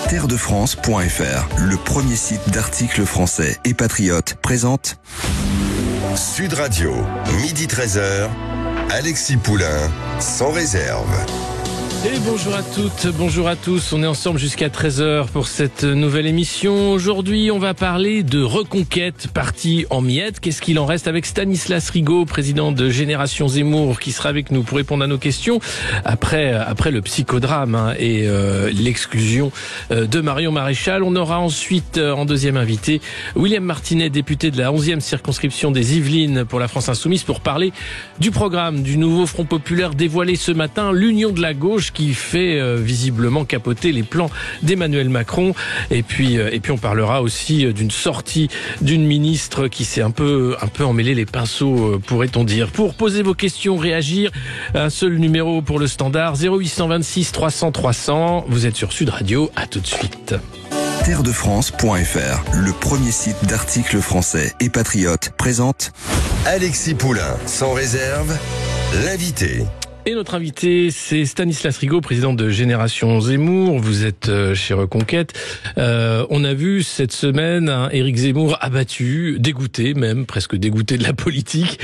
Terredefrance.fr, le premier site d'articles français et patriotes, présente Sud Radio, midi 13h, Alexis Poulain, sans réserve. Et bonjour à toutes, bonjour à tous, on est ensemble jusqu'à 13h pour cette nouvelle émission. Aujourd'hui, on va parler de Reconquête, partie en miettes. Qu'est-ce qu'il en reste avec Stanislas Rigaud, président de Génération Zemmour, qui sera avec nous pour répondre à nos questions après le psychodrame et l'exclusion de Marion Maréchal. On aura ensuite en deuxième invité William Martinet, député de la 11e circonscription des Yvelines pour la France Insoumise, pour parler du programme du nouveau Front Populaire dévoilé ce matin, l'Union de la gauche, qui fait visiblement capoter les plans d'Emmanuel Macron. Et puis on parlera aussi d'une sortie d'une ministre qui s'est un peu emmêlé les pinceaux, pourrait-on dire. Pour poser vos questions, réagir, un seul numéro pour le standard, 0826 300 300. Vous êtes sur Sud Radio, à tout de suite. Terredefrance.fr, le premier site d'articles français et patriotes, présente Alexis Poulain, sans réserve, l'invité. Et notre invité, c'est Stanislas Rigaud, président de Génération Zemmour. Vous êtes chez Reconquête. On a vu cette semaine Éric Zemmour abattu, dégoûté même, presque dégoûté de la politique,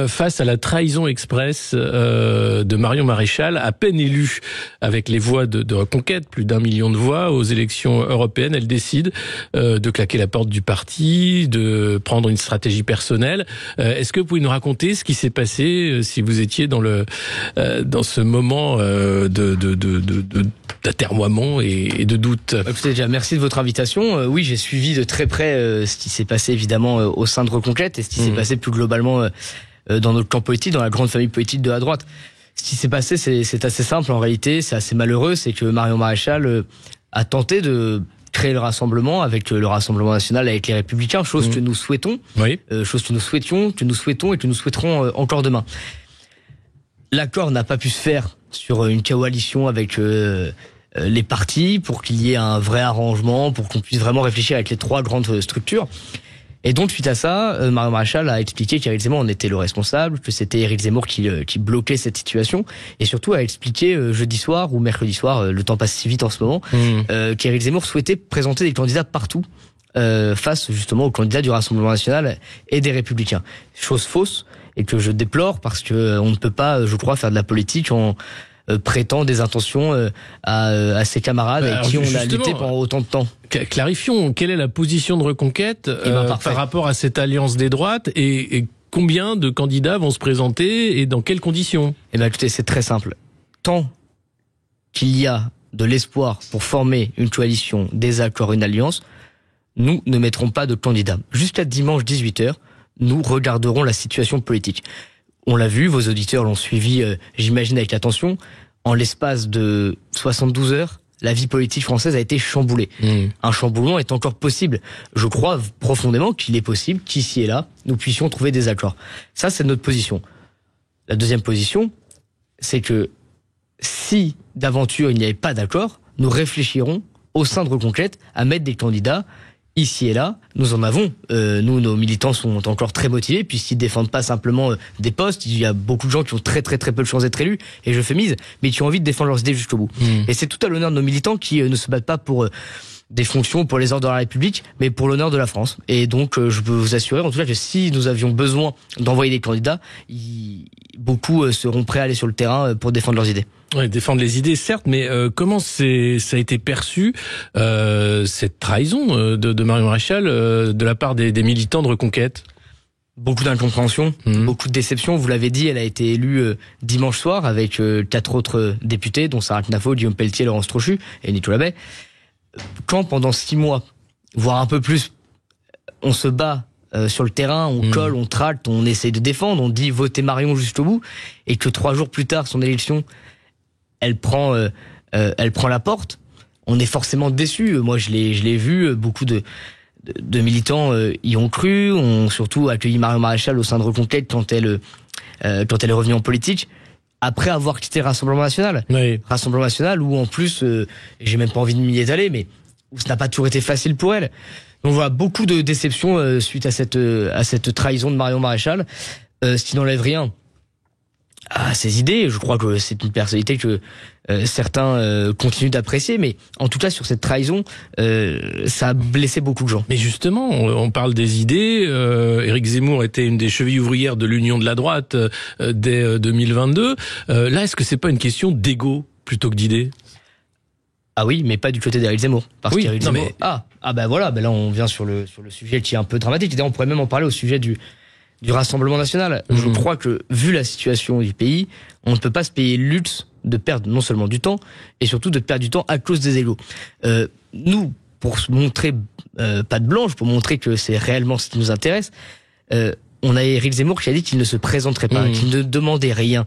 face à la trahison express de Marion Maréchal, à peine élue avec les voix de Reconquête, plus d'1 million de voix aux élections européennes. Elle décide de claquer la porte du parti, de prendre une stratégie personnelle. Est-ce que vous pouvez nous raconter ce qui s'est passé si vous étiez dans ce moment d'atermoiement et de doute? Écoutez, déjà, merci de votre invitation. Oui, j'ai suivi de très près ce qui s'est passé évidemment au sein de Reconquête et ce qui s'est passé plus globalement dans notre camp politique, dans la grande famille politique de la droite. Ce qui s'est passé, c'est assez simple en réalité, c'est assez malheureux, c'est que Marion Maréchal a tenté de créer le rassemblement avec le Rassemblement national, avec les Républicains, chose que nous souhaitons, chose que nous souhaitions, que nous souhaitons et que nous souhaiterons encore demain. L'accord n'a pas pu se faire sur une coalition avec les partis pour qu'il y ait un vrai arrangement, pour qu'on puisse vraiment réfléchir avec les trois grandes structures. Et donc, suite à ça, Marion Maréchal a expliqué qu'Éric Zemmour en était le responsable, que c'était Éric Zemmour qui bloquait cette situation, et surtout a expliqué jeudi soir ou mercredi soir, le temps passe si vite en ce moment, qu'Éric Zemmour souhaitait présenter des candidats partout face justement aux candidats du Rassemblement national et des Républicains. Chose fausse, et que je déplore parce que on ne peut pas, je crois, faire de la politique en prêtant des intentions à ses camarades avec qui on a lutté pendant autant de temps. Clarifions, quelle est la position de Reconquête par rapport à cette alliance des droites et combien de candidats vont se présenter et dans quelles conditions? Eh bien, écoutez, c'est très simple. Tant qu'il y a de l'espoir pour former une coalition, des accords, une alliance, nous ne mettrons pas de candidats. Jusqu'à dimanche 18h, nous regarderons la situation politique. On l'a vu, vos auditeurs l'ont suivi, j'imagine, avec attention. En l'espace de 72 heures, la vie politique française a été chamboulée. Un chamboulement est encore possible. Je crois profondément qu'il est possible qu'ici et là, nous puissions trouver des accords. Ça, c'est notre position. La deuxième position, c'est que si d'aventure il n'y avait pas d'accord, nous réfléchirons au sein de Reconquête à mettre des candidats ici et là. Nous en avons. Nous, nos militants sont encore très motivés puisqu'ils défendent pas simplement des postes. Il y a beaucoup de gens qui ont très très très peu de chances d'être élus, et je fais mise, mais qui ont envie de défendre leurs idées jusqu'au bout. Et c'est tout à l'honneur de nos militants qui ne se battent pas pour des fonctions, pour les ordres de la République, mais pour l'honneur de la France. Et donc, je peux vous assurer, en tout cas, que si nous avions besoin d'envoyer des candidats, beaucoup seront prêts à aller sur le terrain pour défendre leurs idées. Ouais, défendre les idées, certes, mais comment ça a été perçu, cette trahison de Marion Maréchal de la part des militants de Reconquête? Beaucoup d'incompréhension, beaucoup de déception. Vous l'avez dit, elle a été élue dimanche soir avec 4 autres députés, dont Sarah Knafo, Guillaume Pelletier, Laurence Trochu et Nicolas Bay. Quand pendant 6 mois, voire un peu plus, on se bat sur le terrain, on colle, on tracte, on essaie de défendre, on dit votez Marion jusqu'au bout, et que 3 jours plus tard, son élection, elle prend la porte, on est forcément déçu. Moi, je l'ai vu, beaucoup de militants y ont cru, ont surtout accueilli Marion Maréchal au sein de Reconquête quand elle est revenue en politique, après avoir quitté le Rassemblement national. Oui. Rassemblement national où en plus, j'ai même pas envie de m'y étaler, mais où ça n'a pas toujours été facile pour elle. Donc voilà, beaucoup de déceptions suite à cette trahison de Marion Maréchal, ce qui n'enlève rien à ses idées. Je crois que c'est une personnalité que certains continuent d'apprécier, mais en tout cas sur cette trahison, ça a blessé beaucoup de gens. Mais justement, on parle des idées. Éric Zemmour était une des chevilles ouvrières de l'Union de la droite dès 2022. Là, est-ce que c'est pas une question d'ego plutôt que d'idées ? Ah oui, mais pas du côté d'Éric Zemmour. Parce Oui, qu'Éric non, Zemmour... mais- Ah bah voilà, là on vient sur le sujet qui est un peu dramatique. D'ailleurs, on pourrait même en parler au sujet du Rassemblement National. Je crois que, vu la situation du pays, on ne peut pas se payer le luxe de perdre non seulement du temps, et surtout de perdre du temps à cause des égos. Nous, pour se montrer patte blanche, pour montrer que c'est réellement ce qui nous intéresse, on a Éric Zemmour qui a dit qu'il ne se présenterait pas, qu'il ne demandait rien,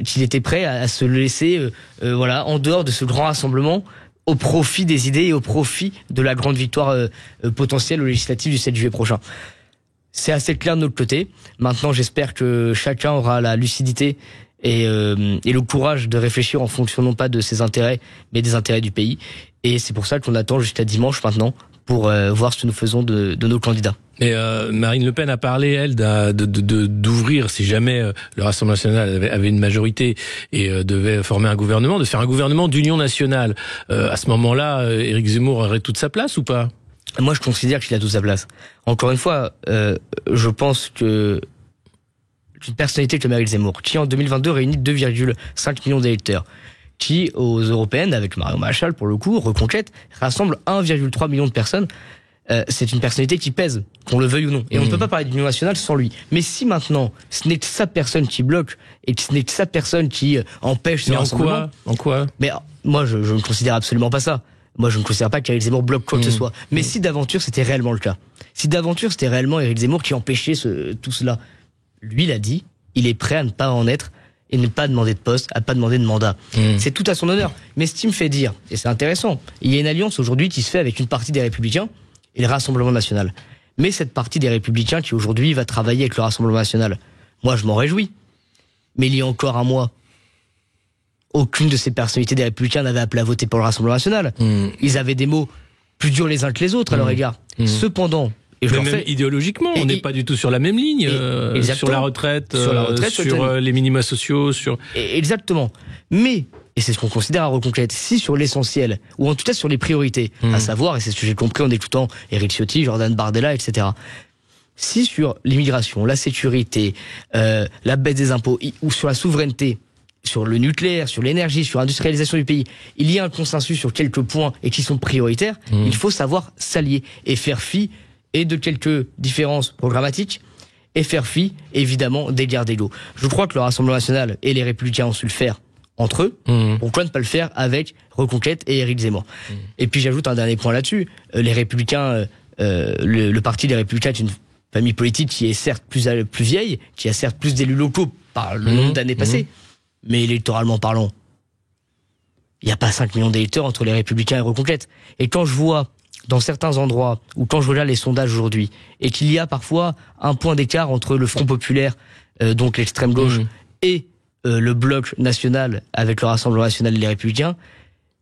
qu'il était prêt à se laisser en dehors de ce grand rassemblement au profit des idées et au profit de la grande victoire potentielle aux législatives du 7 juillet prochain. C'est assez clair de notre côté. Maintenant, j'espère que chacun aura la lucidité et le courage de réfléchir en fonction non pas de ses intérêts, mais des intérêts du pays. Et c'est pour ça qu'on attend jusqu'à dimanche maintenant pour voir ce que nous faisons de nos candidats. Et Marine Le Pen a parlé, elle, d'ouvrir, si jamais le Rassemblement national avait une majorité et devait former un gouvernement, de faire un gouvernement d'union nationale. À ce moment-là, Éric Zemmour aurait toute sa place ou pas ? Moi, je considère qu'il a toute sa place. Encore une fois, je pense que une personnalité comme Éric Zemmour, qui en 2022 réunit 2,5 millions d'électeurs, qui aux européennes, avec Marion Maréchal pour le coup, Reconquête, rassemble 1,3 million de personnes, c'est une personnalité qui pèse, qu'on le veuille ou non. Et on ne peut pas parler d'union nationale sans lui. Mais si maintenant, ce n'est que sa personne qui bloque, et que ce n'est que sa personne qui empêche ce rassemblement... En quoi ? Mais moi, je ne considère absolument pas ça. Moi, je ne considère pas qu'Éric Zemmour bloque quoi que ce soit. Mais si d'aventure, c'était réellement le cas. Si d'aventure, c'était réellement Éric Zemmour qui empêchait tout cela. Lui, il a dit, il est prêt à ne pas en être et ne pas demander de poste, à pas demander de mandat. C'est tout à son honneur. Mais ce qui me fait dire, et c'est intéressant, il y a une alliance aujourd'hui qui se fait avec une partie des Républicains et le Rassemblement National. Mais cette partie des Républicains qui aujourd'hui va travailler avec le Rassemblement National, moi, je m'en réjouis. Mais il y a encore un mois, aucune de ces personnalités des Républicains n'avait appelé à voter pour le Rassemblement National. Ils avaient des mots plus durs les uns que les autres à leur égard. Cependant, et je même leur fais... idéologiquement, on n'est pas du tout sur la même ligne, sur la retraite, sur les minima sociaux, sur... Exactement. Mais, et c'est ce qu'on considère à Reconquête, si sur l'essentiel, ou en tout cas sur les priorités, à savoir, et c'est ce que j'ai compris en écoutant Éric Ciotti, Jordan Bardella, etc., si sur l'immigration, la sécurité, la baisse des impôts, ou sur la souveraineté, sur le nucléaire, sur l'énergie, sur l'industrialisation du pays, il y a un consensus sur quelques points et qui sont prioritaires, il faut savoir s'allier et faire fi et de quelques différences programmatiques et faire fi, évidemment, des guerres d'ego. Je crois que le Rassemblement National et les Républicains ont su le faire entre eux. Pourquoi ne pas le faire avec Reconquête et Éric Zemmour ? Et puis j'ajoute un dernier point là-dessus. Les Républicains, le parti des Républicains est une famille politique qui est certes plus vieille, qui a certes plus d'élus locaux par le nombre d'années passées, mais électoralement parlant, il n'y a pas 5 millions d'électeurs entre les Républicains et Reconquête. Et quand je vois dans certains endroits, ou quand je regarde les sondages aujourd'hui, et qu'il y a parfois un point d'écart entre le Front Populaire, donc l'extrême gauche, et le bloc national avec le Rassemblement National et les Républicains,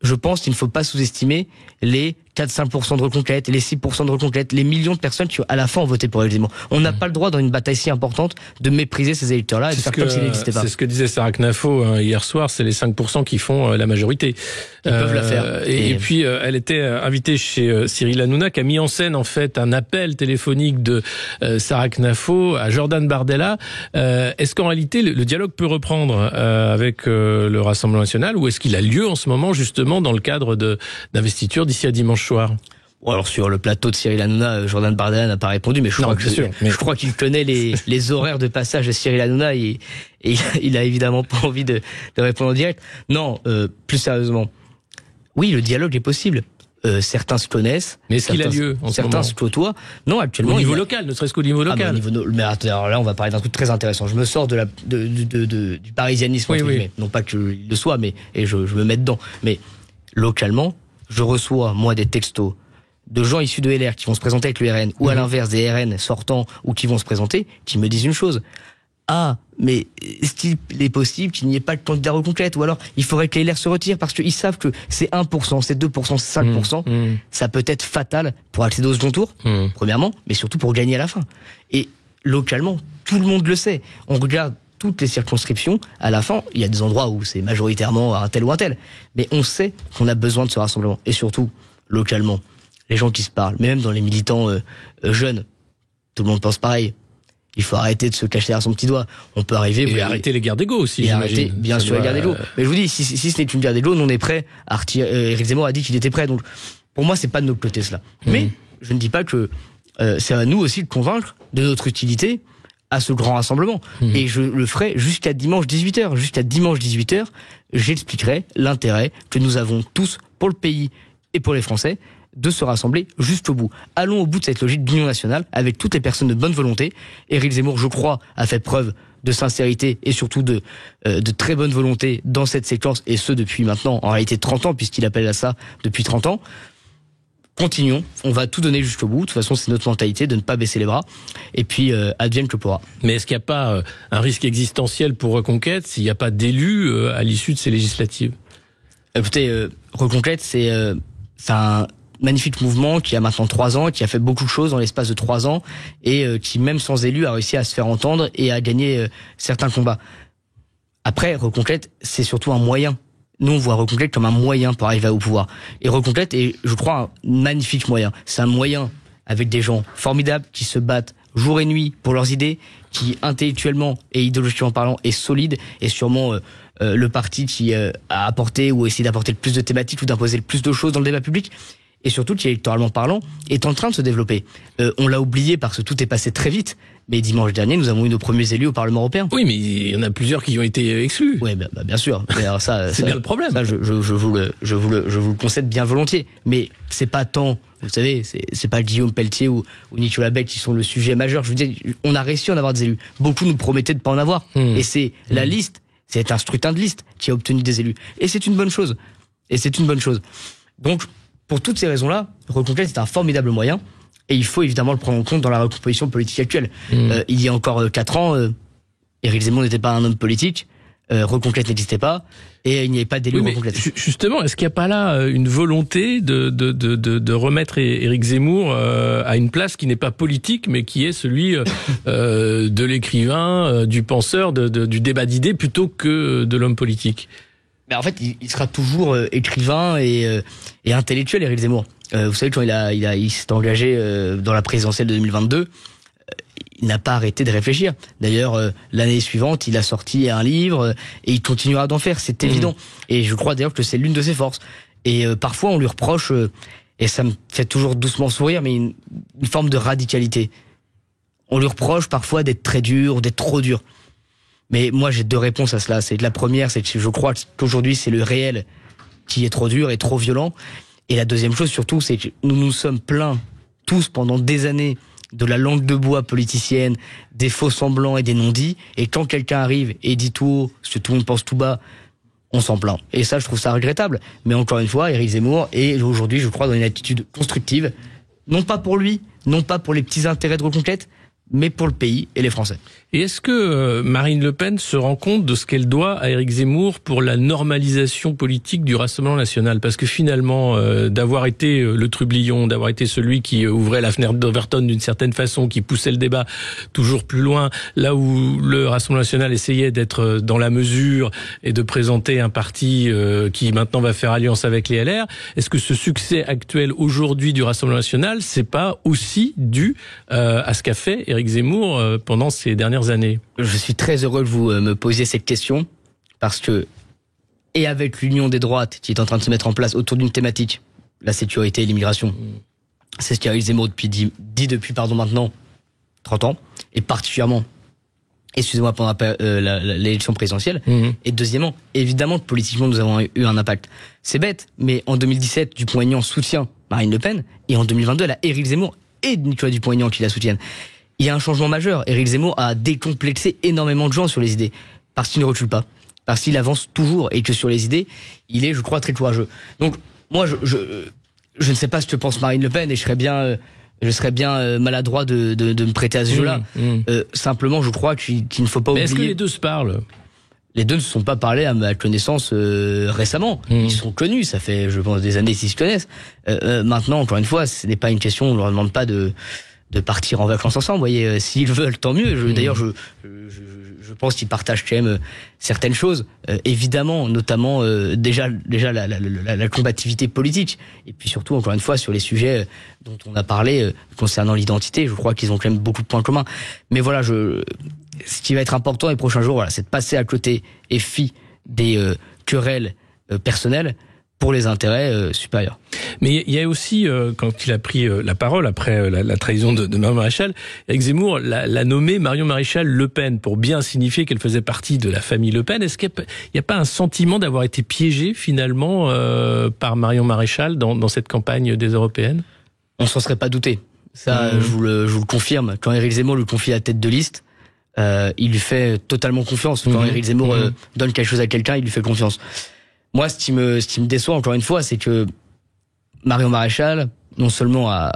je pense qu'il ne faut pas sous-estimer les 4-5% de Reconquête, les 6% de Reconquête, les millions de personnes qui, à la fin, ont voté pour Éric Zemmour. On n'a pas le droit, dans une bataille si importante, de mépriser ces électeurs-là et de faire comme s'ils n'existaient pas. C'est ce que disait Sarah Knafo hier soir, c'est les 5% qui font la majorité. Ils peuvent la faire. Et puis, elle était invitée chez Cyril Hanouna, qui a mis en scène, en fait, un appel téléphonique de Sarah Knafo à Jordan Bardella. Est-ce qu'en réalité, le dialogue peut reprendre avec le Rassemblement National, ou est-ce qu'il a lieu en ce moment, justement, dans le cadre d'investiture d'ici à dimanche soir? Bon, alors sur le plateau de Cyril Hanouna, Jordan Bardella n'a pas répondu, mais je crois qu'il connaît les horaires de passage de Cyril Hanouna et il a évidemment pas envie de répondre en direct. Non, plus sérieusement, oui, le dialogue est possible. Certains se connaissent. Mais est-ce qu'il a lieu en ce moment ? Certains se côtoient. Non, actuellement. Au niveau local, ne serait-ce qu'au niveau local. Mais alors là, on va parler d'un truc très intéressant. Je me sors du parisianisme, entre guillemets. Non pas qu'il le soit, mais je me mets dedans. Mais localement, je reçois, moi, des textos de gens issus de LR qui vont se présenter avec le RN, ou à l'inverse des RN sortants ou qui vont se présenter, qui me disent une chose. Ah, mais est-ce qu'il est possible qu'il n'y ait pas de candidat Reconquête? Ou alors, il faudrait que les LR se retirent parce qu'ils savent que c'est 1%, c'est 2%, c'est 5%. Ça peut être fatal pour accéder au second tour, premièrement, mais surtout pour gagner à la fin. Et localement, tout le monde le sait. On regarde toutes les circonscriptions, à la fin, il y a des endroits où c'est majoritairement un tel ou un tel. Mais on sait qu'on a besoin de ce rassemblement. Et surtout, localement, les gens qui se parlent, mais même dans les militants jeunes, tout le monde pense pareil. Il faut arrêter de se cacher derrière son petit doigt. On peut arriver... Et arrêter les guerres d'ego aussi, et arrêter, bien sûr, les guerres d'ego. Mais je vous dis, si ce n'est une guerre d'ego, nous on est prêts à retirer... Éric Zemmour a dit qu'il était prêt. Donc, pour moi, c'est pas de notre côté, cela. Mais je ne dis pas que c'est à nous aussi de convaincre de notre utilité à ce grand rassemblement. Et je le ferai jusqu'à dimanche 18h. Jusqu'à dimanche 18h, j'expliquerai l'intérêt que nous avons tous pour le pays et pour les Français de se rassembler jusqu'au bout. Allons au bout de cette logique d'union nationale avec toutes les personnes de bonne volonté. Éric Zemmour, je crois, a fait preuve de sincérité et surtout de très bonne volonté dans cette séquence, et ce depuis maintenant, en réalité 30 ans, puisqu'il appelle à ça depuis 30 ans. Continuons, on va tout donner jusqu'au bout. De toute façon, c'est notre mentalité de ne pas baisser les bras. Et puis, advienne que pourra. Mais est-ce qu'il n'y a pas un risque existentiel pour Reconquête s'il n'y a pas d'élus à l'issue de ces législatives? Écoutez, Reconquête, c'est un magnifique mouvement qui a maintenant 3 ans, qui a fait beaucoup de choses dans l'espace de 3 ans, et qui, même sans élus, a réussi à se faire entendre et à gagner certains combats. Après, Reconquête, c'est surtout un moyen. Nous, on voit Reconquête comme un moyen pour arriver au pouvoir. Et Reconquête est, je crois, un magnifique moyen. C'est un moyen avec des gens formidables qui se battent jour et nuit pour leurs idées, qui intellectuellement et idéologiquement parlant est solide, et sûrement le parti qui a apporté ou essayé d'apporter le plus de thématiques ou d'imposer le plus de choses dans le débat public, et surtout qui, électoralement parlant, est en train de se développer. On l'a oublié parce que tout est passé très vite, mais dimanche dernier, nous avons eu nos premiers élus au Parlement européen. Oui, mais il y en a plusieurs qui ont été exclus. Oui, bah, bien sûr. Mais alors c'est bien le problème. Ça, je vous le concède bien volontiers. Mais c'est pas tant, vous savez, c'est pas Guillaume Pelletier ou Nicolas Beck qui sont le sujet majeur. Je veux dire, on a réussi à en avoir des élus. Beaucoup nous promettaient de pas en avoir. Et c'est la liste, c'est un scrutin de liste qui a obtenu des élus. Et c'est une bonne chose. Donc, pour toutes ces raisons-là, Reconquête est un formidable moyen, et il faut évidemment le prendre en compte dans la recomposition politique actuelle. Il y a encore 4 ans, Éric Zemmour n'était pas un homme politique, Reconquête n'existait pas, et il n'y avait pas d'élu Reconquête. Justement, est-ce qu'il n'y a pas là une volonté de remettre Éric Zemmour à une place qui n'est pas politique, mais qui est celui de l'écrivain, du penseur, du débat d'idées, plutôt que de l'homme politique? Mais en fait, il sera toujours écrivain et intellectuel, Éric Zemmour. Vous savez, quand il s'est engagé dans la présidentielle de 2022, il n'a pas arrêté de réfléchir. D'ailleurs, l'année suivante, il a sorti un livre et il continuera d'en faire, c'est évident. Et je crois d'ailleurs que c'est l'une de ses forces. Et parfois, on lui reproche, et ça me fait toujours doucement sourire, mais une forme de radicalité. On lui reproche parfois d'être très dur, d'être trop dur. Mais moi, j'ai 2 réponses à cela. La première, c'est que je crois qu'aujourd'hui, c'est le réel qui est trop dur et trop violent. Et la deuxième chose, surtout, c'est que nous nous sommes plaints, tous, pendant des années, de la langue de bois politicienne, des faux semblants et des non-dits. Et quand quelqu'un arrive et dit tout haut, ce que tout le monde pense tout bas, on s'en plaint. Et ça, je trouve ça regrettable. Mais encore une fois, Éric Zemmour est aujourd'hui, je crois, dans une attitude constructive. Non pas pour lui, non pas pour les petits intérêts de Reconquête, mais pour le pays et les Français. Et est-ce que Marine Le Pen se rend compte de ce qu'elle doit à Éric Zemmour pour la normalisation politique du Rassemblement national? Parce que finalement, d'avoir été le trublion, d'avoir été celui qui ouvrait la fenêtre d'Overton d'une certaine façon, qui poussait le débat toujours plus loin, là où le Rassemblement national essayait d'être dans la mesure et de présenter un parti qui maintenant va faire alliance avec les LR, est-ce que ce succès actuel aujourd'hui du Rassemblement national, c'est pas aussi dû à ce qu'a fait Éric Zemmour pendant ces dernières années? Je suis très heureux que vous me posiez cette question, parce que, et avec l'union des droites qui est en train de se mettre en place autour d'une thématique, la sécurité et l'immigration, c'est ce qu'Éric Zemmour dit depuis maintenant 30 ans, et particulièrement, excusez-moi, pendant l'élection présidentielle. Et deuxièmement, évidemment que politiquement nous avons eu un impact. C'est bête, mais en 2017, Dupont-Aignan soutient Marine Le Pen, et en 2022, elle a Éric Zemmour et Nicolas Dupont-Aignan qui la soutiennent. Il y a un changement majeur. Éric Zemmour a décomplexé énormément de gens sur les idées, parce qu'il ne recule pas, parce qu'il avance toujours, et que sur les idées, il est, je crois, très courageux. Donc, moi, je ne sais pas ce que pense Marine Le Pen, et je serais bien maladroit de me prêter à ce jeu-là. Simplement, je crois qu'il ne faut pas oublier... Mais est-ce que les deux se parlent? Les deux ne se sont pas parlé à ma connaissance récemment. Ils sont connus, ça fait, je pense, des années qu'ils se connaissent. Maintenant, encore une fois, ce n'est pas une question, on ne leur demande pas de de partir en vacances ensemble. Vous voyez, s'ils veulent, tant mieux. D'ailleurs, je pense qu'ils partagent quand même certaines choses. Évidemment, notamment déjà la combativité politique. Et puis surtout, encore une fois, sur les sujets dont on a parlé concernant l'identité, je crois qu'ils ont quand même beaucoup de points communs. Mais voilà, ce qui va être important les prochains jours, voilà, c'est de passer à côté et fi des querelles personnelles pour les intérêts supérieurs. Mais il y a aussi, quand il a pris la parole après la trahison de Marion Maréchal, Éric Zemmour l'a nommé Marion Maréchal Le Pen pour bien signifier qu'elle faisait partie de la famille Le Pen. Est-ce qu'il n'y a pas un sentiment d'avoir été piégé finalement par Marion Maréchal dans cette campagne des européennes? On s'en serait pas douté. Ça, je vous le confirme. Quand Éric Zemmour lui confie la tête de liste, il lui fait totalement confiance. Quand Éric Zemmour donne quelque chose à quelqu'un, il lui fait confiance. Moi, ce qui me déçoit encore une fois, c'est que Marion Maréchal, non seulement a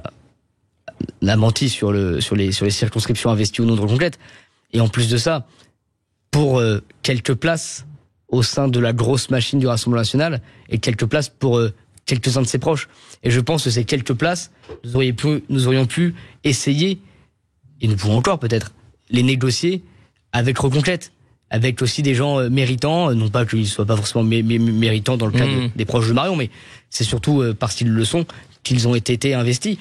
menti sur les circonscriptions investies ou non de Reconquête, et en plus de ça, pour quelques places au sein de la grosse machine du Rassemblement national, et quelques places pour quelques-uns de ses proches. Et je pense que ces quelques places, nous aurions pu essayer, et nous pouvons encore peut-être, les négocier avec Reconquête, avec aussi des gens méritants, non pas qu'ils soient pas forcément méritants dans le cas des proches de Marion, mais c'est surtout parce qu'ils le sont qu'ils ont été investis.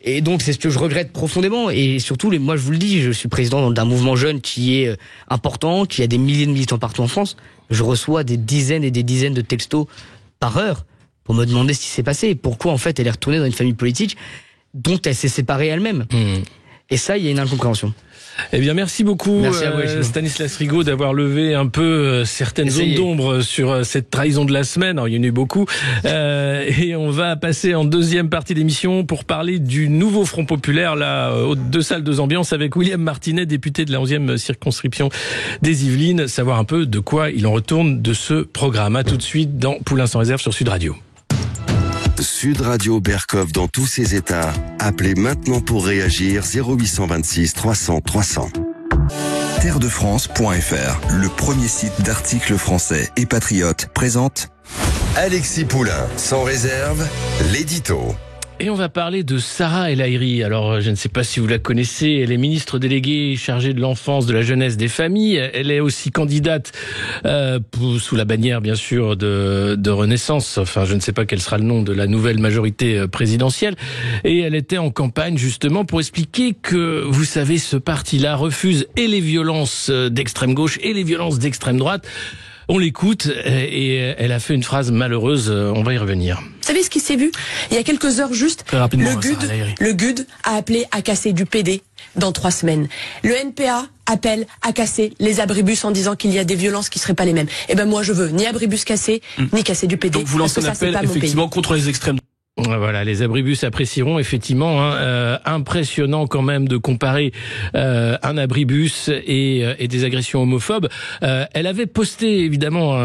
Et donc c'est ce que je regrette profondément. Et surtout, moi je vous le dis, je suis président d'un mouvement jeune qui est important, qui a des milliers de militants partout en France. Je reçois des dizaines et des dizaines de textos par heure pour me demander ce qui s'est passé, pourquoi en fait elle est retournée dans une famille politique dont elle s'est séparée elle-même. Et ça, il y a une incompréhension. Eh bien, merci beaucoup, Stanislas Rigaud, d'avoir levé un peu certaines zones d'ombre sur cette trahison de la semaine. Alors, il y en a eu beaucoup. Et on va passer en deuxième partie d'émission pour parler du nouveau Front Populaire, là, deux salles, deux ambiances, avec William Martinet, député de la 11e circonscription des Yvelines. Savoir un peu de quoi il en retourne de ce programme. À tout de suite dans Poulain sans réserve sur Sud Radio. Sud Radio Berkov dans tous ses états. Appelez maintenant pour réagir 0826 300 300. Terredefrance.fr, le premier site d'articles français et patriotes, présente Alexis Poulain, sans réserve, l'édito. Et on va parler de Sarah El Haïry. Alors, je ne sais pas si vous la connaissez. Elle est ministre déléguée chargée de l'enfance, de la jeunesse, des familles. Elle est aussi candidate sous la bannière, bien sûr, de Renaissance. Enfin, je ne sais pas quel sera le nom de la nouvelle majorité présidentielle. Et elle était en campagne, justement, pour expliquer que, vous savez, ce parti-là refuse et les violences d'extrême gauche et les violences d'extrême droite. On l'écoute et elle a fait une phrase malheureuse, on va y revenir. Vous savez ce qui s'est vu? Il y a quelques heures juste, le GUD a appelé à casser du PD dans 3 semaines. Le NPA appelle à casser les abribus en disant qu'il y a des violences qui seraient pas les mêmes. Eh ben moi je veux ni abribus cassés, ni casser du PD. Donc vous lancez un appel effectivement contre les extrêmes. Voilà, les abribus apprécieront effectivement. Impressionnant quand même de comparer un abribus et des agressions homophobes. Elle avait posté évidemment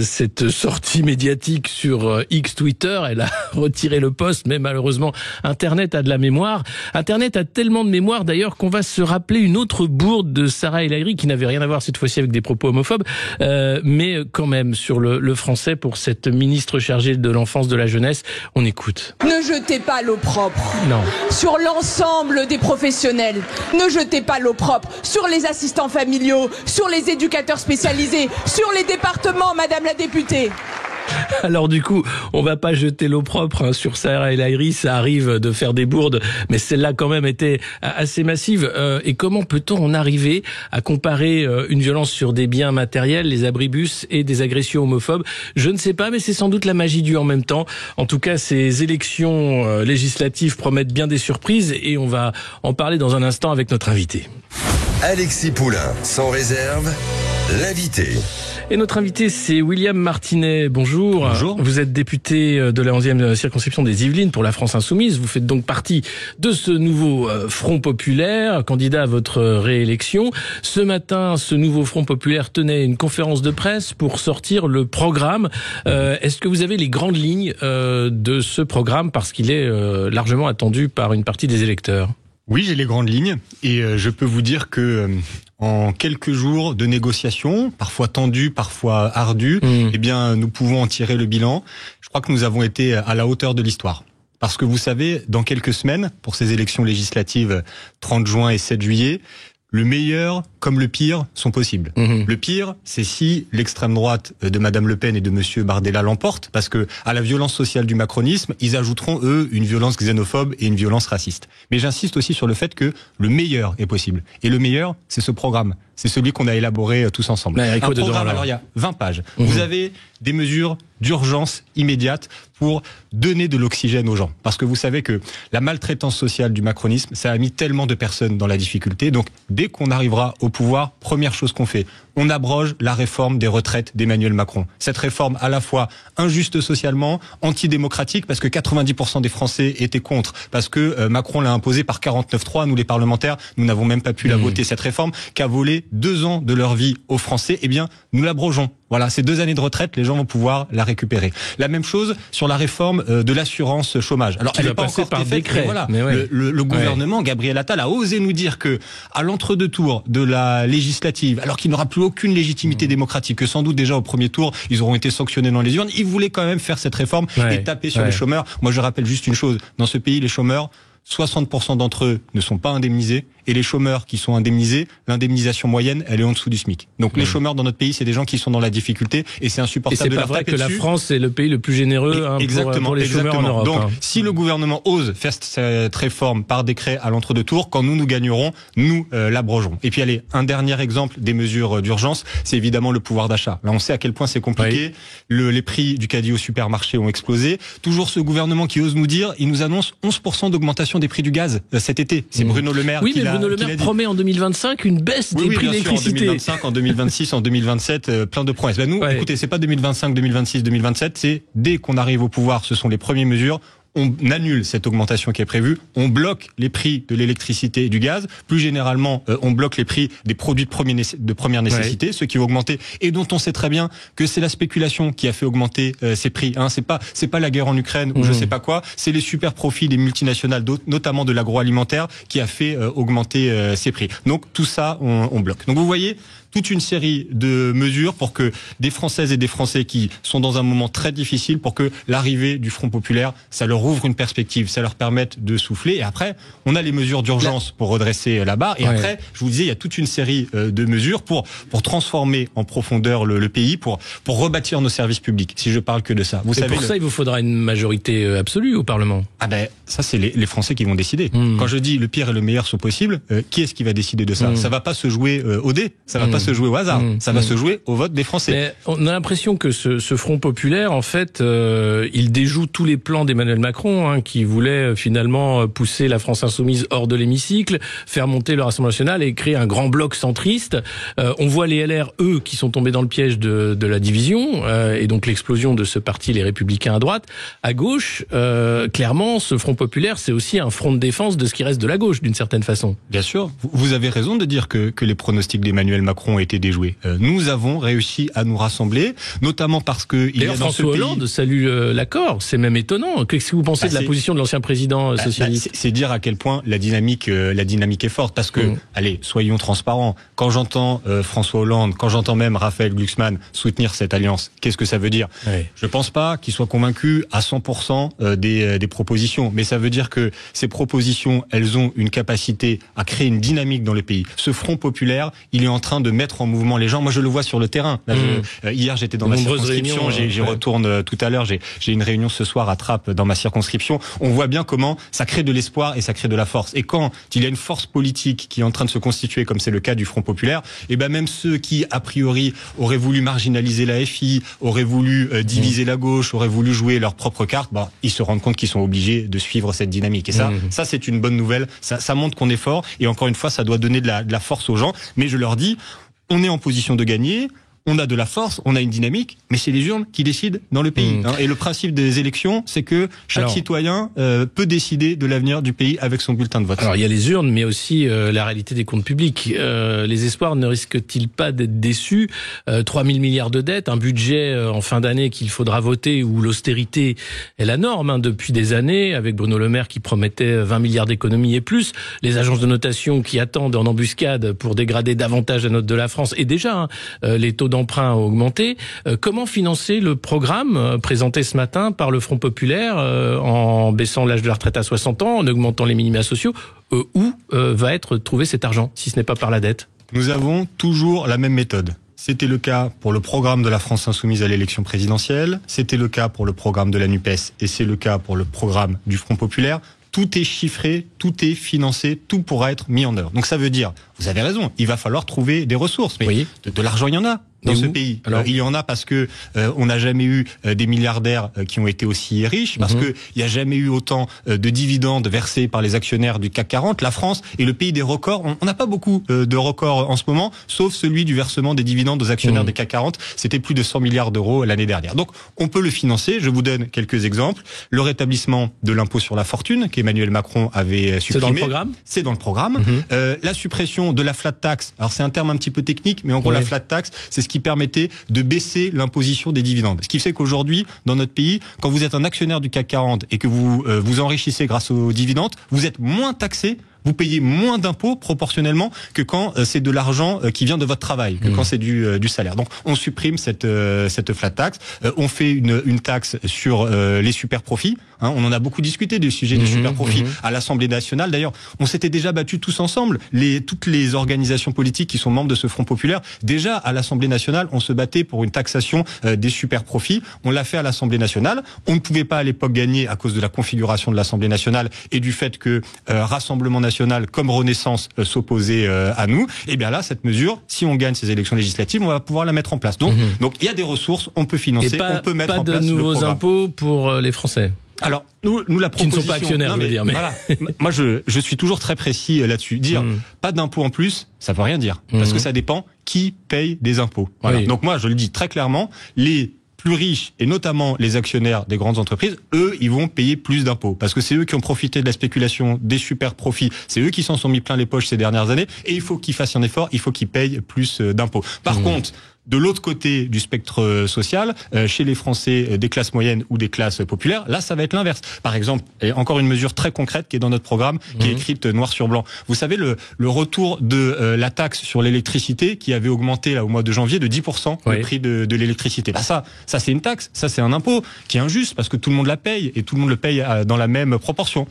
cette sortie médiatique sur X Twitter. Elle a retiré le post, mais malheureusement Internet a de la mémoire. Internet a tellement de mémoire d'ailleurs qu'on va se rappeler une autre bourde de Sarah El Haïry qui n'avait rien à voir cette fois-ci avec des propos homophobes, mais quand même sur le français pour cette ministre chargée de l'enfance, de la jeunesse. On écoute. Ne jetez pas l'opprobre Non. sur l'ensemble des professionnels. Ne jetez pas l'opprobre sur les assistants familiaux, sur les éducateurs spécialisés, sur les départements, Madame la députée. Alors du coup, on va pas jeter l'opprobre sur Sarah El Haïry, ça arrive de faire des bourdes, mais celle-là quand même était assez massive. Et comment peut-on en arriver à comparer une violence sur des biens matériels, les abribus, et des agressions homophobes? Je ne sais pas, mais c'est sans doute la magie du en même temps. En tout cas, ces élections législatives promettent bien des surprises et on va en parler dans un instant avec notre invité. Alexis Poulain, sans réserve, l'invité. Et notre invité, c'est William Martinet. Bonjour. Bonjour. Vous êtes député de la 11e circonscription des Yvelines pour la France Insoumise. Vous faites donc partie de ce nouveau Front Populaire, candidat à votre réélection. Ce matin, ce nouveau Front Populaire tenait une conférence de presse pour sortir le programme. Est-ce que vous avez les grandes lignes de ce programme parce qu'il est largement attendu par une partie des électeurs? Oui, j'ai les grandes lignes et je peux vous dire que en quelques jours de négociations, parfois tendues, parfois ardues, eh bien, nous pouvons en tirer le bilan. Je crois que nous avons été à la hauteur de l'histoire. Parce que vous savez, dans quelques semaines, pour ces élections législatives 30 juin et 7 juillet, le meilleur comme le pire sont possibles. Le pire, c'est si l'extrême droite de Madame Le Pen et de Monsieur Bardella l'emporte, parce que à la violence sociale du macronisme, ils ajouteront, eux, une violence xénophobe et une violence raciste. Mais j'insiste aussi sur le fait que le meilleur est possible. Et le meilleur, c'est ce programme. C'est celui qu'on a élaboré tous ensemble. Un programme, alors il y a 20 pages. Vous avez des mesures d'urgence immédiate pour donner de l'oxygène aux gens. Parce que vous savez que la maltraitance sociale du macronisme, ça a mis tellement de personnes dans la difficulté. Donc, dès qu'on arrivera au pouvoir, première chose qu'on fait, on abroge la réforme des retraites d'Emmanuel Macron. Cette réforme à la fois injuste socialement, antidémocratique, parce que 90% des Français étaient contre, parce que Macron l'a imposée par 49.3. Nous, les parlementaires, nous n'avons même pas pu la voter, cette réforme, qui a volé 2 ans de leur vie aux Français. Eh bien, nous l'abrogeons. Voilà, ces 2 années de retraite, les gens vont pouvoir la récupérer. La même chose sur la réforme de l'assurance chômage. Alors, elle n'est pas encore par décret. Voilà, le gouvernement, Gabriel Attal, a osé nous dire que à l'entre-deux tours de la législative, alors qu'il n'aura plus aucune légitimité démocratique, que sans doute déjà au premier tour, ils auront été sanctionnés dans les urnes, il voulait quand même faire cette réforme et taper sur les chômeurs. Moi, je rappelle juste une chose. Dans ce pays, les chômeurs, 60% d'entre eux ne sont pas indemnisés, et les chômeurs qui sont indemnisés, l'indemnisation moyenne, elle est en dessous du SMIC. Donc les chômeurs dans notre pays, c'est des gens qui sont dans la difficulté, et c'est insupportable de leur taper dessus. Et c'est pas vrai que la France est le pays le plus généreux pour les chômeurs en Europe. Donc si le gouvernement ose faire cette réforme par décret à l'entre-deux tours, quand nous gagnerons, nous l'abrogerons. Et puis allez, un dernier exemple des mesures d'urgence, c'est évidemment le pouvoir d'achat. Là, on sait à quel point c'est compliqué. Les prix du caddie au supermarché ont explosé. Toujours ce gouvernement qui ose nous dire, il nous annonce 11% d'augmentation des prix du gaz cet été. C'est Bruno Le Maire qui l'a dit. Bruno Le Maire promet en 2025 une baisse des prix de l'électricité. En 2025, en 2026, en 2027, plein de promesses. Nous, écoutez, c'est pas 2025, 2026, 2027, c'est dès qu'on arrive au pouvoir, ce sont les premières mesures. On annule cette augmentation qui est prévue, on bloque les prix de l'électricité et du gaz, plus généralement on bloque les prix des produits de première nécessité, ceux qui ont augmenté et dont on sait très bien que c'est la spéculation qui a fait augmenter ces prix. C'est pas la guerre en Ukraine ou je sais pas quoi, c'est les super profits des multinationales, notamment de l'agroalimentaire, qui a fait augmenter ces prix. Donc tout ça on bloque. Donc vous voyez, toute une série de mesures pour que des Françaises et des Français qui sont dans un moment très difficile, pour que l'arrivée du Front populaire, ça leur ouvre une perspective, ça leur permette de souffler. Et après, on a les mesures d'urgence pour redresser la barre. Et après, je vous disais, il y a toute une série de mesures pour transformer en profondeur le pays, pour rebâtir nos services publics, si je parle que de ça. Vous savez, pour ça, il vous faudra une majorité absolue au Parlement. Ah ben, ça, c'est les Français qui vont décider. Quand je dis le pire et le meilleur sont possibles, qui est-ce qui va décider de ça? Ça va pas se jouer au dé, ça va pas se jouer au hasard, ça va se jouer au vote des Français. Mais on a l'impression que ce Front populaire, en fait, il déjoue tous les plans d'Emmanuel Macron, qui voulait finalement pousser la France insoumise hors de l'hémicycle, faire monter le Rassemblement national et créer un grand bloc centriste. On voit les LR, eux, qui sont tombés dans le piège de la division, et donc l'explosion de ce parti, les Républicains à droite. À gauche, clairement, ce Front populaire, c'est aussi un front de défense de ce qui reste de la gauche, d'une certaine façon. Bien sûr, vous avez raison de dire que les pronostics d'Emmanuel Macron étaient déjoués. Nous avons réussi à nous rassembler, notamment parce que il y a dans François Hollande salue l'accord. C'est même étonnant. Qu'est-ce que vous pensez de la position de l'ancien président socialiste? C'est dire à quel point la dynamique est forte. Parce que, allez, soyons transparents. Quand j'entends François Hollande, quand j'entends même Raphaël Glucksmann soutenir cette alliance, qu'est-ce que ça veut dire? Je pense pas qu'ils soient convaincus à 100% des propositions, mais ça veut dire que ces propositions, elles ont une capacité à créer une dynamique dans le pays. Ce Front populaire, il est en train de mettre en mouvement les gens. Moi, je le vois sur le terrain. Là, hier, j'étais dans ma circonscription. J'y retourne tout à l'heure. J'ai une réunion ce soir à Trappes dans ma circonscription. On voit bien comment ça crée de l'espoir et ça crée de la force. Et quand il y a une force politique qui est en train de se constituer, comme c'est le cas du Front populaire, et ben même ceux qui, a priori, auraient voulu marginaliser la FI, auraient voulu diviser la gauche, auraient voulu jouer leur propre carte, ils se rendent compte qu'ils sont obligés de suivre cette dynamique. Et ça c'est une bonne nouvelle. Ça montre qu'on est fort. Et encore une fois, ça doit donner de la force aux gens. Mais je leur dis, on est en position de gagner. On a de la force, on a une dynamique, mais c'est les urnes qui décident dans le pays. Et le principe des élections, c'est que chaque citoyen peut décider de l'avenir du pays avec son bulletin de vote. Alors il y a les urnes, mais aussi la réalité des comptes publics. Les espoirs ne risquent-ils pas d'être déçus? 3 000 milliards de dettes, un budget en fin d'année qu'il faudra voter, où l'austérité est la norme depuis des années, avec Bruno Le Maire qui promettait 20 milliards d'économies et plus, les agences de notation qui attendent en embuscade pour dégrader davantage la note de la France, et déjà les taux d'emploi d'emprunt a augmenté. Comment financer le programme présenté ce matin par le Front populaire en baissant l'âge de la retraite à 60 ans, en augmentant les minima sociaux? Où va être trouvé cet argent, si ce n'est pas par la dette? Nous avons toujours la même méthode. C'était le cas pour le programme de la France Insoumise à l'élection présidentielle, c'était le cas pour le programme de la NUPES et c'est le cas pour le programme du Front populaire. Tout est chiffré, tout est financé, tout pourra être mis en œuvre. Donc ça veut dire, vous avez raison, il va falloir trouver des ressources. Mais oui. de l'argent, il y en a dans ce pays. Alors, il y en a parce que on n'a jamais eu des milliardaires qui ont été aussi riches, parce que il n'y a jamais eu autant de dividendes versés par les actionnaires du CAC 40. La France est le pays des records. On n'a pas beaucoup de records en ce moment, sauf celui du versement des dividendes aux actionnaires des CAC 40. C'était plus de 100 milliards d'euros l'année dernière. Donc, on peut le financer. Je vous donne quelques exemples. Le rétablissement de l'impôt sur la fortune qu'Emmanuel Macron avait supprimé. C'est dans le programme ? C'est dans le programme. La suppression de la flat tax. Alors, c'est un terme un petit peu technique, mais en gros, la flat tax, c'est ce qui permettait de baisser l'imposition des dividendes. Ce qui fait qu'aujourd'hui, dans notre pays, quand vous êtes un actionnaire du CAC 40 et que vous vous enrichissez grâce aux dividendes, vous êtes moins taxé, vous payez moins d'impôts proportionnellement que quand c'est de l'argent qui vient de votre travail, que quand c'est du salaire. Donc on supprime cette flat tax, on fait une taxe sur les super profits. Hein, on en a beaucoup discuté du sujet des super profits à l'Assemblée nationale. D'ailleurs, on s'était déjà battus tous ensemble, toutes les organisations politiques qui sont membres de ce Front populaire. Déjà à l'Assemblée nationale, on se battait pour une taxation des super profits. On l'a fait à l'Assemblée nationale. On ne pouvait pas à l'époque gagner à cause de la configuration de l'Assemblée nationale et du fait que Rassemblement national comme Renaissance s'opposait à nous. Et bien là, cette mesure, si on gagne ces élections législatives, on va pouvoir la mettre en place. Donc il y a des ressources, on peut financer, on peut mettre en place le programme. Pas de nouveaux impôts pour les Français. Alors, nous la proposition... Qui ne sont pas actionnaires, je veux dire. Mais... Voilà. Moi, je suis toujours très précis là-dessus. Dire pas d'impôts en plus, ça veut rien dire. Parce que ça dépend qui paye des impôts. Voilà. Oui. Donc moi, je le dis très clairement, les plus riches, et notamment les actionnaires des grandes entreprises, eux, ils vont payer plus d'impôts. Parce que c'est eux qui ont profité de la spéculation, des super profits. C'est eux qui s'en sont mis plein les poches ces dernières années. Et il faut qu'ils fassent un effort, il faut qu'ils payent plus d'impôts. Par contre... De l'autre côté du spectre social, chez les Français des classes moyennes ou des classes populaires, là, ça va être l'inverse. Par exemple, et encore une mesure très concrète qui est dans notre programme, qui est écrite noir sur blanc. Vous savez, le retour de la taxe sur l'électricité qui avait augmenté là au mois de janvier de 10% le prix de l'électricité. Bah ça c'est une taxe, ça c'est un impôt qui est injuste parce que tout le monde la paye et tout le monde le paye dans la même proportion.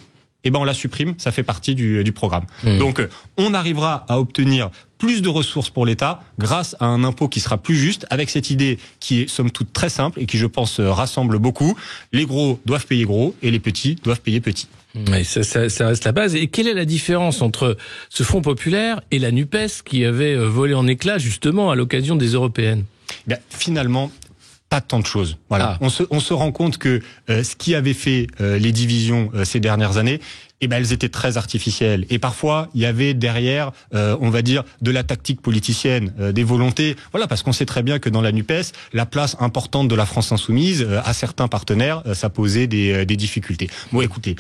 Eh ben on la supprime, ça fait partie du programme. Donc on arrivera à obtenir plus de ressources pour l'État grâce à un impôt qui sera plus juste, avec cette idée qui est somme toute très simple et qui je pense rassemble beaucoup. Les gros doivent payer gros et les petits doivent payer petits. Oui, ça reste la base. Et quelle est la différence entre ce Front populaire et la NUPES qui avait volé en éclats justement à l'occasion des européennes? Finalement, pas tant de choses. Voilà. On se rend compte que ce qui avait fait les divisions ces dernières années, elles étaient très artificielles. Et parfois, il y avait derrière, on va dire, de la tactique politicienne, des volontés. Voilà, parce qu'on sait très bien que dans la NUPES, la place importante de la France insoumise, à certains partenaires, ça posait des difficultés. Bon, écoutez.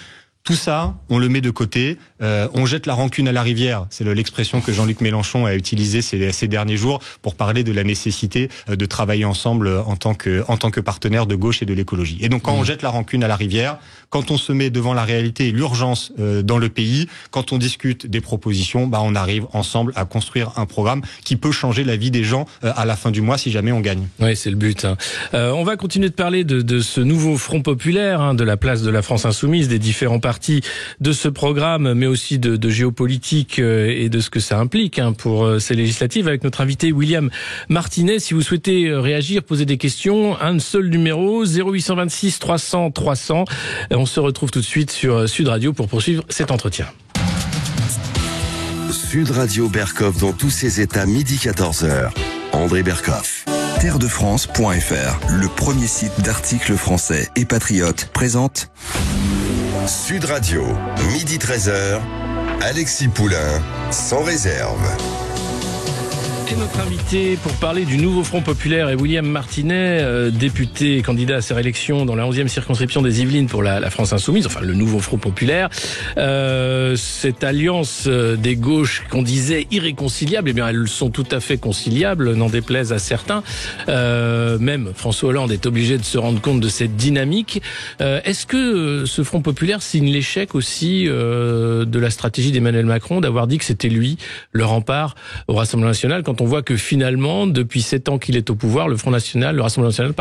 Tout ça, on le met de côté, on jette la rancune à la rivière. C'est l'expression que Jean-Luc Mélenchon a utilisée ces derniers jours pour parler de la nécessité de travailler ensemble en tant que partenaire de gauche et de l'écologie. Et donc quand on jette la rancune à la rivière, quand on se met devant la réalité et l'urgence dans le pays, quand on discute des propositions, on arrive ensemble à construire un programme qui peut changer la vie des gens à la fin du mois si jamais on gagne. Oui, c'est le but. On va continuer de parler de ce nouveau Front populaire, de la place de la France insoumise, des différents partis de ce programme, mais aussi de géopolitique et de ce que ça implique pour ces législatives, avec notre invité William Martinet. Si vous souhaitez réagir, poser des questions, un seul numéro, 0826 300 300. On se retrouve tout de suite sur Sud Radio pour poursuivre cet entretien. Sud Radio Berkov dans tous ses états, midi 14h. André Berkov. Terredefrance.fr, le premier site d'articles français et patriotes, présente Sud Radio, midi 13h, Alexis Poulain, sans réserve. Et notre invité pour parler du nouveau Front populaire est William Martinet, député et candidat à sa réélection dans la 11e circonscription des Yvelines pour la France insoumise, enfin le nouveau Front populaire. Cette alliance des gauches qu'on disait irréconciliables, elles sont tout à fait conciliables, n'en déplaise à certains. Même François Hollande est obligé de se rendre compte de cette dynamique. Est-ce que ce Front populaire signe l'échec aussi de la stratégie d'Emmanuel Macron d'avoir dit que c'était lui le rempart au Rassemblement national quand quand on voit que finalement, depuis 7 ans qu'il est au pouvoir, le Rassemblement national,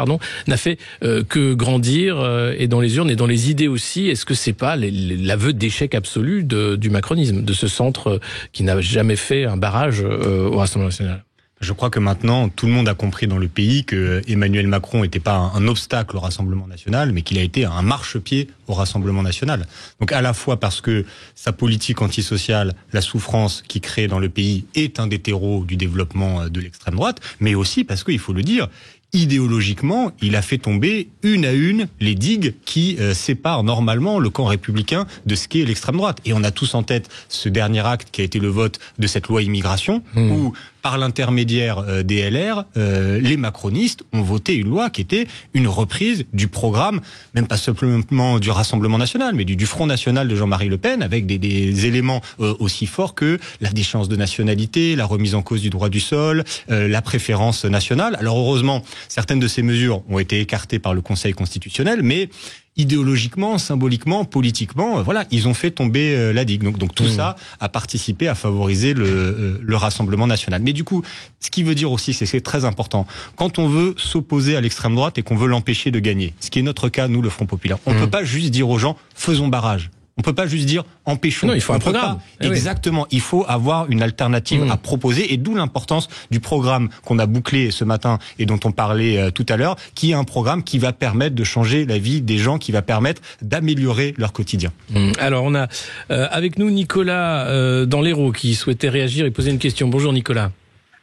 n'a fait que grandir et dans les urnes et dans les idées aussi. Est-ce que c'est pas l'aveu d'échec absolu du macronisme, de ce centre qui n'a jamais fait un barrage au Rassemblement national? Je crois que maintenant, tout le monde a compris dans le pays que Emmanuel Macron n'était pas un obstacle au Rassemblement national, mais qu'il a été un marchepied au Rassemblement national. Donc à la fois parce que sa politique antisociale, la souffrance qu'il crée dans le pays est un des terreaux du développement de l'extrême droite, mais aussi parce qu'il faut le dire, idéologiquement, il a fait tomber une à une les digues qui séparent normalement le camp républicain de ce qu'est l'extrême droite. Et on a tous en tête ce dernier acte qui a été le vote de cette loi immigration, où par l'intermédiaire des LR, les macronistes ont voté une loi qui était une reprise du programme, même pas simplement du Rassemblement national, mais du Front national de Jean-Marie Le Pen, avec des éléments aussi forts que la déchéance de nationalité, la remise en cause du droit du sol, la préférence nationale. Alors heureusement, certaines de ces mesures ont été écartées par le Conseil constitutionnel, mais idéologiquement, symboliquement, politiquement, voilà, ils ont fait tomber la digue. Donc tout ça a participé à favoriser le Rassemblement national. Mais du coup, ce qui veut dire aussi, c'est très important, quand on veut s'opposer à l'extrême droite et qu'on veut l'empêcher de gagner, ce qui est notre cas, nous, le Front populaire, on ne peut pas juste dire aux gens, faisons barrage. On peut pas juste dire empêchons. Non, il faut un programme. Exactement. Il faut avoir une alternative à proposer, et d'où l'importance du programme qu'on a bouclé ce matin et dont on parlait tout à l'heure, qui est un programme qui va permettre de changer la vie des gens, qui va permettre d'améliorer leur quotidien. Alors on a avec nous Nicolas dans l'Hérault qui souhaitait réagir et poser une question. Bonjour Nicolas.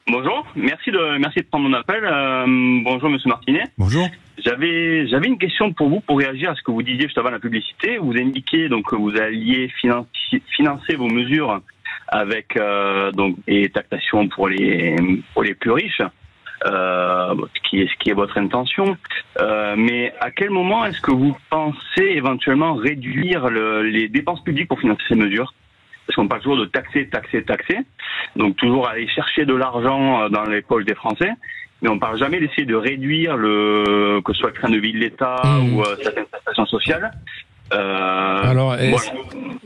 Bonjour, merci de prendre mon appel. Bonjour Monsieur Martinet. Bonjour. J'avais une question pour vous pour réagir à ce que vous disiez juste avant la publicité. Vous indiquiez donc que vous alliez financer vos mesures avec donc et taxation pour les plus riches, ce qui est votre intention. Mais à quel moment est-ce que vous pensez éventuellement réduire les dépenses publiques pour financer ces mesures? Parce qu'on parle toujours de taxer, donc toujours aller chercher de l'argent dans les poches des Français, mais on parle jamais d'essayer de réduire que ce soit le train de vie de l'État ou certaines prestations sociales. Alors,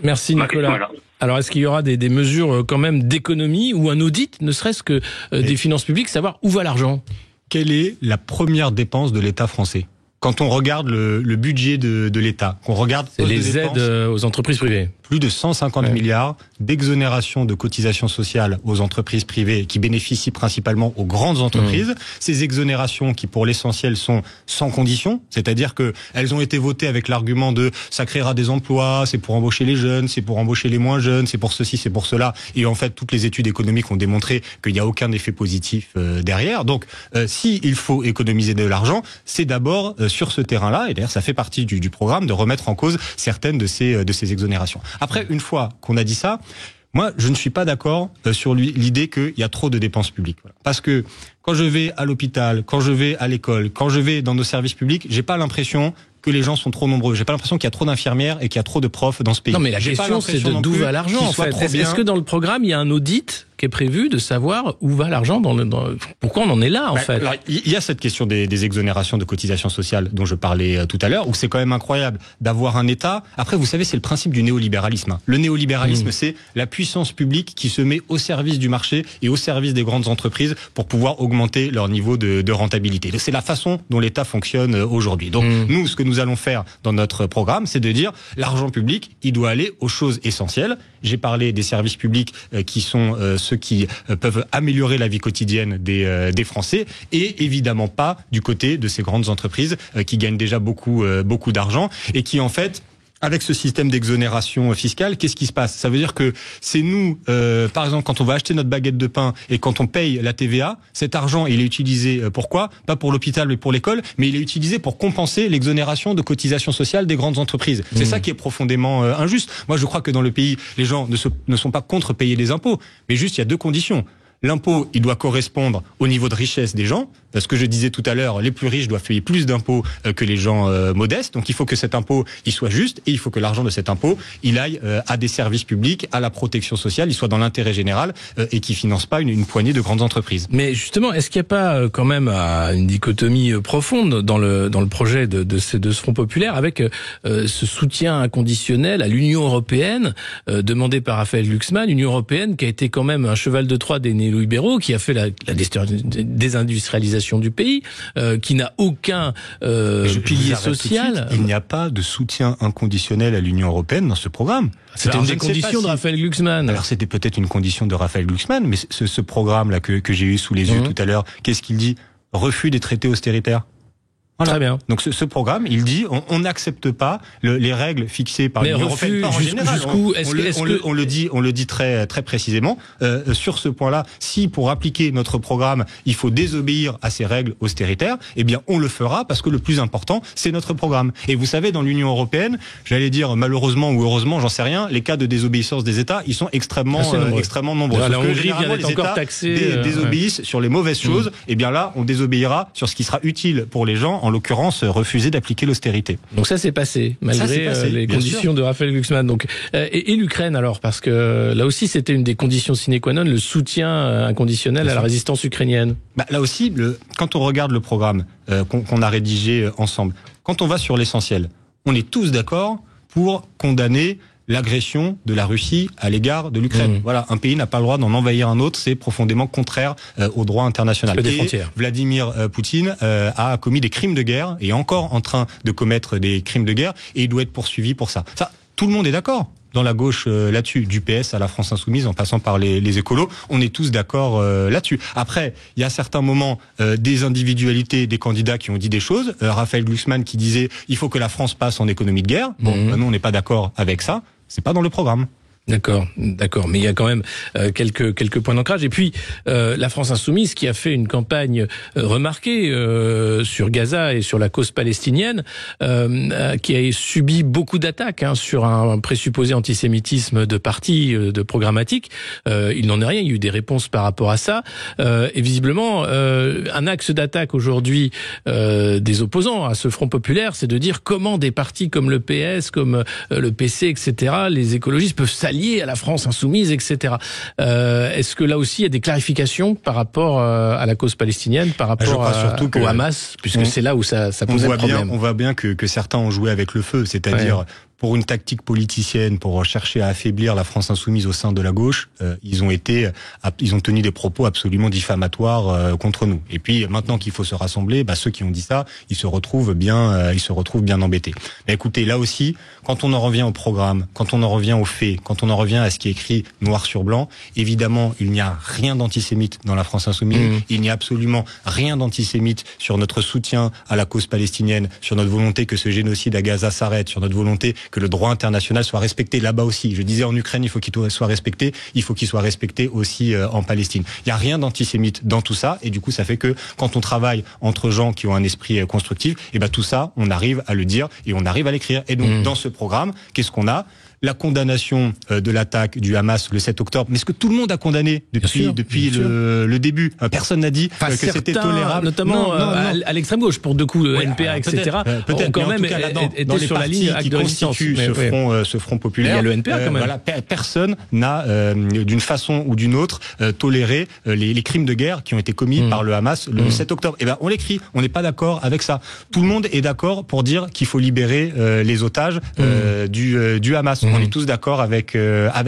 merci Nicolas. Voilà. Alors, est-ce qu'il y aura des mesures quand même d'économie ou un audit, ne serait-ce que des finances publiques, savoir où va l'argent? Quelle est la première dépense de l'État français? Quand on regarde le budget de l'État, qu'on regarde les aides aux entreprises privées, plus de 150 milliards d'exonération de cotisations sociales aux entreprises privées qui bénéficient principalement aux grandes entreprises. Ces exonérations qui, pour l'essentiel, sont sans condition, c'est-à-dire que elles ont été votées avec l'argument de ça créera des emplois, c'est pour embaucher les jeunes, c'est pour embaucher les moins jeunes, c'est pour ceci, c'est pour cela. Et en fait, toutes les études économiques ont démontré qu'il n'y a aucun effet positif derrière. Donc, si il faut économiser de l'argent, c'est d'abord sur ce terrain-là, et d'ailleurs ça fait partie du programme, de remettre en cause certaines de ces exonérations. Après, une fois qu'on a dit ça, moi, je ne suis pas d'accord sur l'idée qu'il y a trop de dépenses publiques. Parce que quand je vais à l'hôpital, quand je vais à l'école, quand je vais dans nos services publics, j'ai pas l'impression que les gens sont trop nombreux. J'ai pas l'impression qu'il y a trop d'infirmières et qu'il y a trop de profs dans ce pays. Non, mais la question, c'est d'où va l'argent, en fait. Est-ce que dans le programme, il y a un audit qui est prévu de savoir où va l'argent pourquoi on en est là, en fait? Alors, il y a cette question des exonérations de cotisations sociales dont je parlais tout à l'heure, où c'est quand même incroyable d'avoir un État. Après, vous savez, c'est le principe du néolibéralisme. Le néolibéralisme, c'est la puissance publique qui se met au service du marché et au service des grandes entreprises pour pouvoir augmenter leur niveau de rentabilité. C'est la façon dont l'État fonctionne aujourd'hui. Donc, nous, ce que nous allons faire dans notre programme, c'est de dire l'argent public, il doit aller aux choses essentielles. J'ai parlé des services publics qui sont ceux qui peuvent améliorer la vie quotidienne des Français, et évidemment pas du côté de ces grandes entreprises qui gagnent déjà beaucoup d'argent et qui en fait, avec ce système d'exonération fiscale, qu'est-ce qui se passe? Ça veut dire que c'est nous, par exemple, quand on va acheter notre baguette de pain et quand on paye la TVA, cet argent, il est utilisé pourquoi? Pas pour l'hôpital mais pour l'école, mais il est utilisé pour compenser l'exonération de cotisations sociales des grandes entreprises. C'est ça qui est profondément injuste. Moi, je crois que dans le pays, les gens ne sont pas contre payer des impôts, mais juste il y a deux conditions. L'impôt, il doit correspondre au niveau de richesse des gens. Ce que je disais tout à l'heure, les plus riches doivent payer plus d'impôts que les gens modestes. Donc il faut que cet impôt, il soit juste, et il faut que l'argent de cet impôt, il aille à des services publics, à la protection sociale, il soit dans l'intérêt général et qui finance pas une poignée de grandes entreprises. Mais justement, est-ce qu'il n'y a pas quand même une dichotomie profonde dans le projet de ce Front populaire avec ce soutien inconditionnel à l'Union européenne demandé par Raphaël Glucksmann, Union européenne qui a été quand même un cheval de Troie des néolibéraux, qui a fait la désindustrialisation du pays, qui n'a aucun pilier social. Il n'y a pas de soutien inconditionnel à l'Union européenne dans ce programme. C'était une des conditions de Raphaël Glucksmann. Alors c'était peut-être une condition de Raphaël Glucksmann, mais ce programme-là que j'ai eu sous les yeux tout à l'heure, qu'est-ce qu'il dit? Refus des traités austéritaires. Voilà. Très bien. Donc ce programme, il dit, on n'accepte pas les règles fixées par l'Union européenne. En général, on le dit très très précisément. Sur ce point-là, si pour appliquer notre programme, il faut désobéir à ces règles austéritaires, eh bien on le fera parce que le plus important, c'est notre programme. Et vous savez, dans l'Union européenne, j'allais dire malheureusement ou heureusement, j'en sais rien, les cas de désobéissance des États, ils sont extrêmement nombreux. La Hongrie vient d'être encore taxée. Désobéissent sur les mauvaises choses. Eh bien là, on désobéira sur ce qui sera utile pour les gens. En l'occurrence, refuser d'appliquer l'austérité. Donc ça s'est passé, malgré les conditions de Raphaël Glucksmann. Donc, et l'Ukraine alors, parce que là aussi c'était une des conditions sine qua non, le soutien inconditionnel à la résistance ukrainienne. Là aussi, quand on regarde le programme qu'on a rédigé ensemble, quand on va sur l'essentiel, on est tous d'accord pour condamner l'agression de la Russie à l'égard de l'Ukraine. Voilà, un pays n'a pas le droit d'en envahir un autre, c'est profondément contraire au droit international. Et Vladimir Poutine a commis des crimes de guerre et est encore en train de commettre des crimes de guerre et il doit être poursuivi pour ça. Ça, tout le monde est d'accord. Dans la gauche là-dessus, du PS à la France Insoumise, en passant par les écolos, on est tous d'accord là-dessus. Après, il y a certains moments des individualités des candidats qui ont dit des choses. Raphaël Glucksmann qui disait il faut que la France passe en économie de guerre. Bon, nous on n'est pas d'accord avec ça. C'est pas dans le programme. D'accord. Mais il y a quand même quelques points d'ancrage. Et puis la France Insoumise qui a fait une campagne remarquée sur Gaza et sur la cause palestinienne, qui a subi beaucoup d'attaques sur un présupposé antisémitisme de parti, de programmatique. Il n'en est rien. Il y a eu des réponses par rapport à ça. Et visiblement, un axe d'attaque aujourd'hui des opposants à ce Front populaire, c'est de dire comment des partis comme le PS, comme le PC, etc., les écologistes peuvent s'allier à la France Insoumise, etc. Est-ce que là aussi il y a des clarifications par rapport à la cause palestinienne, par rapport au Hamas, puisque c'est là où ça pose un problème. On voit bien que certains ont joué avec le feu, c'est-à-dire pour une tactique politicienne, pour chercher à affaiblir la France Insoumise au sein de la gauche, ils ont tenu des propos absolument diffamatoires contre nous. Et puis maintenant qu'il faut se rassembler, ceux qui ont dit ça, ils se retrouvent bien embêtés. Mais écoutez, là aussi, quand on en revient au programme, quand on en revient aux faits, quand on en revient à ce qui est écrit noir sur blanc, évidemment, il n'y a rien d'antisémite dans la France Insoumise. Il n'y a absolument rien d'antisémite sur notre soutien à la cause palestinienne, sur notre volonté que ce génocide à Gaza s'arrête, sur notre volonté que le droit international soit respecté là-bas aussi. Je disais en Ukraine, il faut qu'il soit respecté, il faut qu'il soit respecté aussi en Palestine. Il n'y a rien d'antisémite dans tout ça, et du coup ça fait que quand on travaille entre gens qui ont un esprit constructif, tout ça, on arrive à le dire et on arrive à l'écrire. Et donc dans ce programme, qu'est-ce qu'on a ? La condamnation de l'attaque du Hamas le 7 octobre. Mais est-ce que tout le monde a condamné depuis le début ? Personne n'a dit que c'était tolérable. Notamment à l'extrême gauche, pour deux coups, le NPA, etc. Peut-être, quand même dans les sur la ligne qui constituent ce front populaire. Il y a le NPA quand même. Personne n'a, d'une façon ou d'une autre, toléré les crimes de guerre qui ont été commis par le Hamas le 7 octobre. On l'écrit. On n'est pas d'accord avec ça. Tout le monde est d'accord pour dire qu'il faut libérer les otages du Hamas. On est tous d'accord avec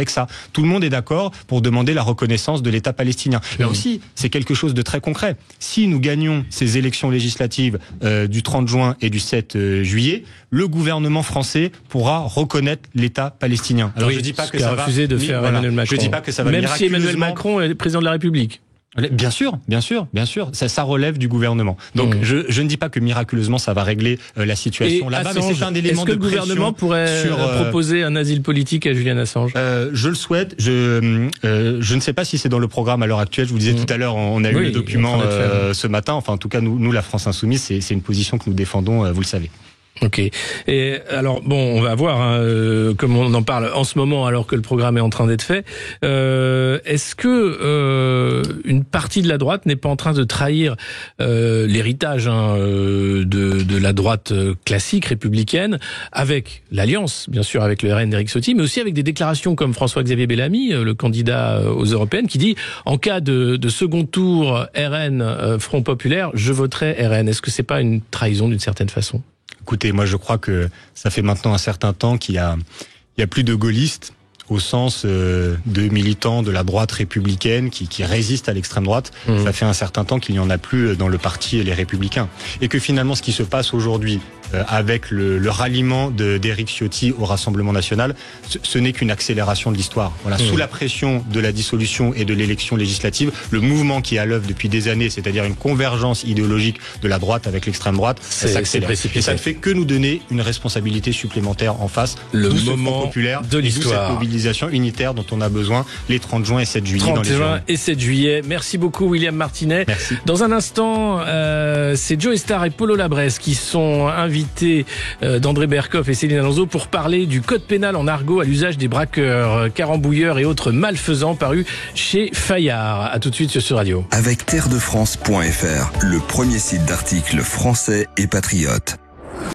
ça. Tout le monde est d'accord pour demander la reconnaissance de l'État palestinien. Là aussi, c'est quelque chose de très concret. Si nous gagnons ces élections législatives du 30 juin et du 7 juillet, le gouvernement français pourra reconnaître l'État palestinien. Alors je dis pas que ça va refusé de faire Emmanuel Macron. Je dis pas que ça va même si Emmanuel Macron est président de la République. Bien sûr. Ça relève du gouvernement. Donc, je ne dis pas que miraculeusement ça va régler la situation là-bas, mais c'est un élément de pression. Est-ce que le gouvernement pourrait proposer un asile politique à Julian Assange ? Je le souhaite. Je ne sais pas si c'est dans le programme à l'heure actuelle. Je vous disais tout à l'heure, on a eu le document ce matin. Enfin, en tout cas, nous, la France Insoumise, c'est une position que nous défendons. Vous le savez. Ok. Et alors bon, on va voir comme on en parle en ce moment alors que le programme est en train d'être fait. Est-ce que une partie de la droite n'est pas en train de trahir l'héritage de la droite classique républicaine avec l'alliance, bien sûr, avec le RN d'Éric Ciotti, mais aussi avec des déclarations comme François-Xavier Bellamy, le candidat aux européennes, qui dit en cas de second tour RN Front populaire, je voterai RN. Est-ce que c'est pas une trahison d'une certaine façon ? Écoutez, moi je crois que ça fait maintenant un certain temps qu'il y a plus de gaullistes au sens de militants de la droite républicaine qui résistent à l'extrême droite. Ça fait un certain temps qu'il n'y en a plus dans le parti Les Républicains. Et que finalement, ce qui se passe aujourd'hui, avec le ralliement d'Éric Ciotti au Rassemblement national, ce n'est qu'une accélération de l'histoire. Voilà, sous la pression de la dissolution et de l'élection législative, le mouvement qui est à l'œuvre depuis des années, c'est-à-dire une convergence idéologique de la droite avec l'extrême droite, ça s'accélère. Et ça ne fait que nous donner une responsabilité supplémentaire en face. Le moment populaire de l'histoire. Cette mobilisation unitaire dont on a besoin les 30 juin et 7 juillet. 31 et 7 juillet. Merci beaucoup William Martinet. Merci. Dans un instant, c'est Joe Star et Polo Labresse qui sont invités d'André Berkoff et Céline Alonso pour parler du code pénal en argot à l'usage des braqueurs, carambouilleurs et autres malfaisants paru chez Fayard. À tout de suite sur Sud Radio. Avec terredefrance.fr, le premier site d'articles français et patriotes.